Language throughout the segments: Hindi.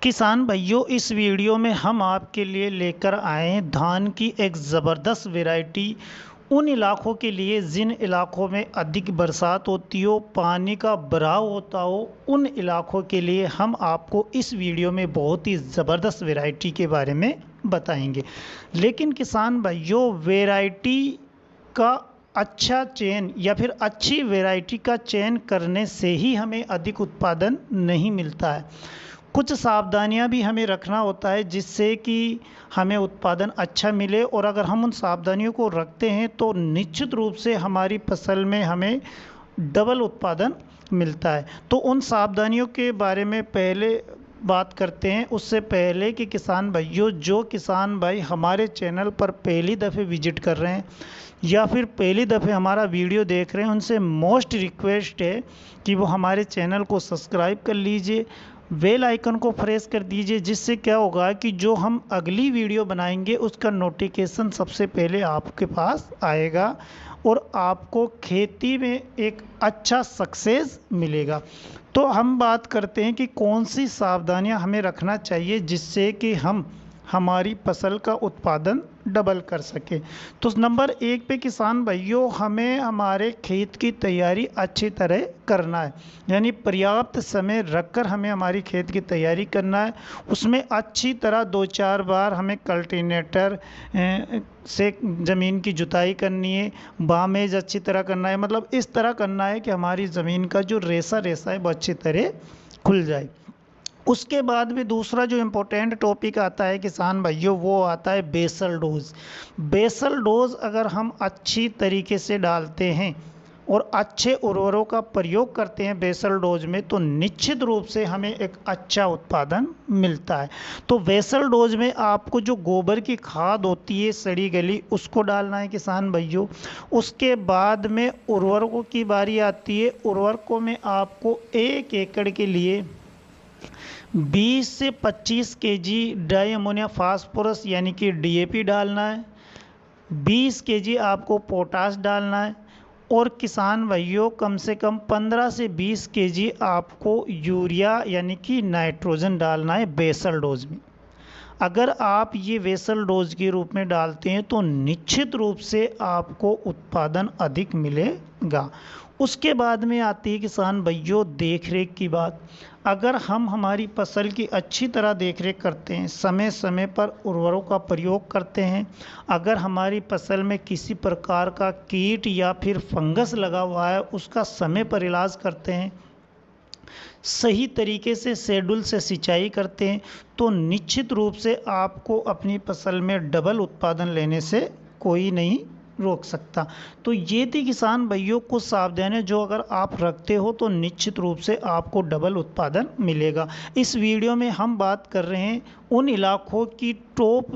किसान भाइयों, इस वीडियो में हम आपके लिए लेकर आए हैं धान की एक ज़बरदस्त वैरायटी उन इलाकों के लिए जिन इलाकों में अधिक बरसात होती हो, पानी का भराव होता हो। उन इलाकों के लिए हम आपको इस वीडियो में बहुत ही ज़बरदस्त वैरायटी के बारे में बताएंगे। लेकिन किसान भाइयों, वैरायटी का अच्छा चयन या फिर अच्छी वैरायटी का चयन करने से ही हमें अधिक उत्पादन नहीं मिलता है। कुछ सावधानियां भी हमें रखना होता है जिससे कि हमें उत्पादन अच्छा मिले, और अगर हम उन सावधानियों को रखते हैं तो निश्चित रूप से हमारी फसल में हमें डबल उत्पादन मिलता है। तो उन सावधानियों के बारे में पहले बात करते हैं। उससे पहले कि किसान भाइयों, जो किसान भाई हमारे चैनल पर पहली दफ़े विजिट कर रहे हैं या फिर पहली दफ़े हमारा वीडियो देख रहे हैं, उनसे मोस्ट रिक्वेस्ट है कि वो हमारे चैनल को सब्सक्राइब कर लीजिए, बेल आइकन को प्रेस कर दीजिए, जिससे क्या होगा कि जो हम अगली वीडियो बनाएंगे उसका नोटिफिकेशन सबसे पहले आपके पास आएगा और आपको खेती में एक अच्छा सक्सेस मिलेगा। तो हम बात करते हैं कि कौन सी सावधानियां हमें रखना चाहिए जिससे कि हम हमारी फसल का उत्पादन डबल कर सके। तो नंबर 1 पे किसान भाइयों, हमें हमारे खेत की तैयारी अच्छी तरह करना है, यानी पर्याप्त समय रखकर हमें हमारी खेत की तैयारी करना है। उसमें अच्छी तरह 2-4 बार हमें कल्टीनेटर से ज़मीन की जुताई करनी है, बामेज अच्छी तरह करना है, मतलब इस तरह करना है कि हमारी ज़मीन का जो रेसा रेसा है वो अच्छी तरह खुल जाए। उसके बाद में दूसरा जो इम्पोर्टेंट टॉपिक आता है किसान भाइयों, वो आता है बेसल डोज। बेसल डोज अगर हम अच्छी तरीके से डालते हैं और अच्छे उर्वरकों का प्रयोग करते हैं बेसल डोज में, तो निश्चित रूप से हमें एक अच्छा उत्पादन मिलता है। तो बेसल डोज में आपको जो गोबर की खाद होती है सड़ी गली, उसको डालना है किसान भाइयों। उसके बाद में उर्वरकों की बारी आती है। उर्वरकों में आपको 1 एकड़ के लिए 20 से 25 केजी डाई अमोनिया फास्फोरस यानी कि डीएपी डालना है, 20 केजी आपको पोटास डालना है, और किसान भाइयों कम से कम 15 से 20 केजी आपको यूरिया यानी कि नाइट्रोजन डालना है बेसल डोज में। अगर आप ये बेसल डोज के रूप में डालते हैं तो निश्चित रूप से आपको उत्पादन अधिक मिलेगा। उसके बाद में आती है किसान भाइयों देख रेख की बात। अगर हम हमारी फसल की अच्छी तरह देख रेख करते हैं, समय समय पर उर्वरकों का प्रयोग करते हैं, अगर हमारी फसल में किसी प्रकार का कीट या फिर फंगस लगा हुआ है उसका समय पर इलाज करते हैं, सही तरीके से शेड्यूल से सिंचाई करते हैं, तो निश्चित रूप से आपको अपनी फसल में डबल उत्पादन लेने से कोई नहीं रोक सकता। तो ये थी किसान भाइयों कुछ सावधानियां जो अगर आप रखते हो तो निश्चित रूप से आपको डबल उत्पादन मिलेगा। इस वीडियो में हम बात कर रहे हैं उन इलाकों की टॉप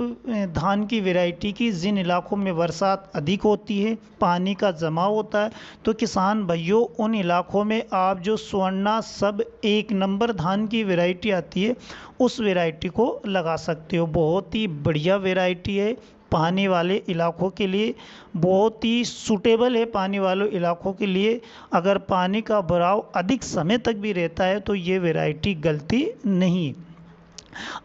धान की वैरायटी की जिन इलाकों में बरसात अधिक होती है, पानी का जमाव होता है। तो किसान भाइयों, उन इलाकों में आप जो स्वर्णा सब 1 नंबर धान की वैरायटी आती है उस वैरायटी को लगा सकते हो। बहुत ही बढ़िया वैरायटी है, पानी वाले इलाकों के लिए बहुत ही सूटेबल है। पानी वाले इलाकों के लिए अगर पानी का भराव अधिक समय तक भी रहता है तो ये वैरायटी गलती नहीं है।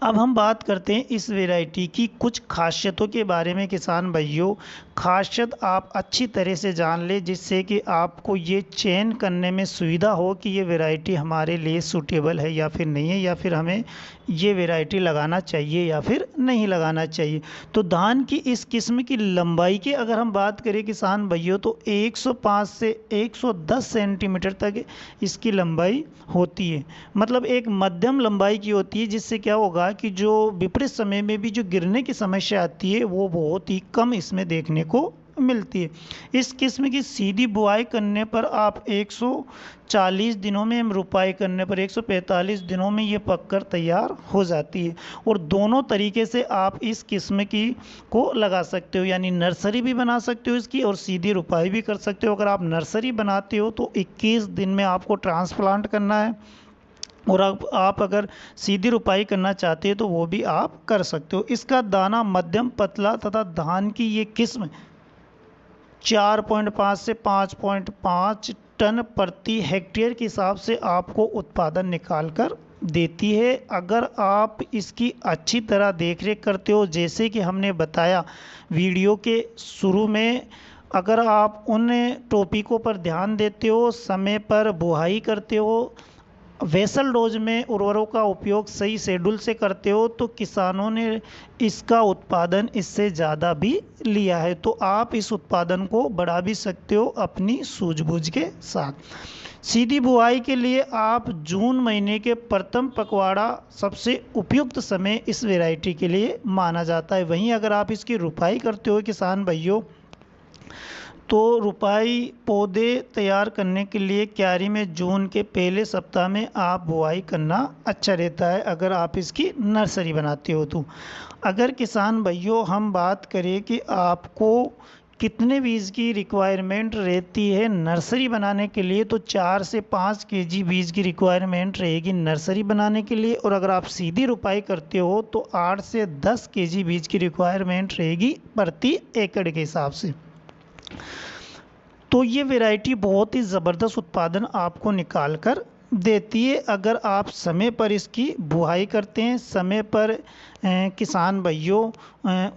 अब हम बात करते हैं इस वैरायटी की कुछ खासियतों के बारे में किसान भाइयों। खासियत आप अच्छी तरह से जान ले जिससे कि आपको ये चयन करने में सुविधा हो कि ये वैरायटी हमारे लिए सूटेबल है या फिर नहीं है, या फिर हमें ये वैरायटी लगाना चाहिए या फिर नहीं लगाना चाहिए। तो धान की इस किस्म की लंबाई की अगर हम बात करें किसान भाइयों, तो 105 से 110 सेंटीमीटर तक इसकी लंबाई होती है, मतलब एक मध्यम लंबाई की होती है, जिससे क्या होगा कि जो विपरीत समय में भी जो गिरने की समस्या आती है वो बहुत ही कम इसमें देखने को मिलती है। इस किस्म की सीधी बुआई करने पर आप 140 दिनों में, रुपाई करने पर 145 दिनों में ये पककर तैयार हो जाती है। और दोनों तरीके से आप इस किस्म की को लगा सकते हो, यानी नर्सरी भी बना सकते हो इसकी और सीधी रुपाई भी कर सकते हो। अगर आप नर्सरी बनाते हो तो 21 दिन में आपको ट्रांसप्लांट करना है, और आप अगर सीधी रुपाई करना चाहते हैं तो वो भी आप कर सकते हो। इसका दाना मध्यम पतला तथा धान की ये किस्म 4.5 से 5.5 टन प्रति हेक्टेयर के हिसाब से आपको उत्पादन निकाल कर देती है अगर आप इसकी अच्छी तरह देखरेख करते हो। जैसे कि हमने बताया वीडियो के शुरू में, अगर आप उन टॉपिकों पर ध्यान देते हो, समय पर बुआई करते हो, वेसल डोज में उर्वरकों का उपयोग सही शेड्यूल से करते हो, तो किसानों ने इसका उत्पादन इससे ज़्यादा भी लिया है। तो आप इस उत्पादन को बढ़ा भी सकते हो अपनी सूझबूझ के साथ। सीधी बुआई के लिए आप जून महीने के प्रथम पखवाड़ा सबसे उपयुक्त समय इस वैरायटी के लिए माना जाता है। वहीं अगर आप इसकी रुपाई करते हो किसान भाइयों, तो रुपाई पौधे तैयार करने के लिए क्यारी में जून के पहले सप्ताह में आप बुआई करना अच्छा रहता है, अगर आप इसकी नर्सरी बनाते हो तो। अगर किसान भाइयों हम बात करें कि आपको कितने बीज की रिक्वायरमेंट रहती है नर्सरी बनाने के लिए, तो 4 से 5 केजी बीज की रिक्वायरमेंट रहेगी नर्सरी बनाने के लिए। और अगर आप सीधी रुपाई करते हो तो 8 से 10 केजी बीज की रिक्वायरमेंट रहेगी प्रति एकड़ के हिसाब से। तो ये वैरायटी बहुत ही ज़बरदस्त उत्पादन आपको निकाल कर देती है अगर आप समय पर इसकी बुआई करते हैं, समय पर किसान भाइयों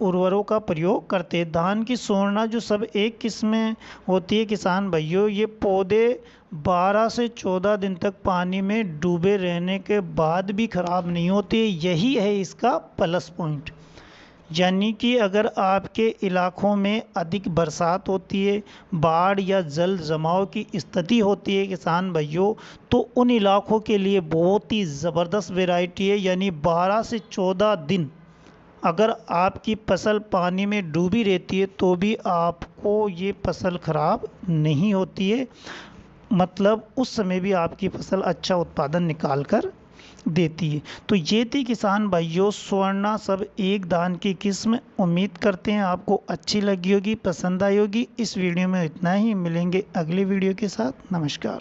उर्वरकों का प्रयोग करते हैं। धान की स्वर्णा जो सब एक किस्म होती है किसान भाइयों, ये पौधे 12 से 14 दिन तक पानी में डूबे रहने के बाद भी ख़राब नहीं होती। यही है इसका प्लस पॉइंट। यानी कि अगर आपके इलाकों में अधिक बरसात होती है, बाढ़ या जल जमाव की स्थिति होती है किसान भाइयों, तो उन इलाकों के लिए बहुत ही ज़बरदस्त वैरायटी है। यानी 12 से 14 दिन अगर आपकी फसल पानी में डूबी रहती है तो भी आपको ये फसल ख़राब नहीं होती है। मतलब उस समय भी आपकी फसल अच्छा उत्पादन निकाल कर देती है। तो ये थी किसान भाइयों स्वर्णा सब एक धान की किस्म। उम्मीद करते हैं आपको अच्छी लगी होगी, पसंद आई होगी। इस वीडियो में इतना ही, मिलेंगे अगले वीडियो के साथ। नमस्कार।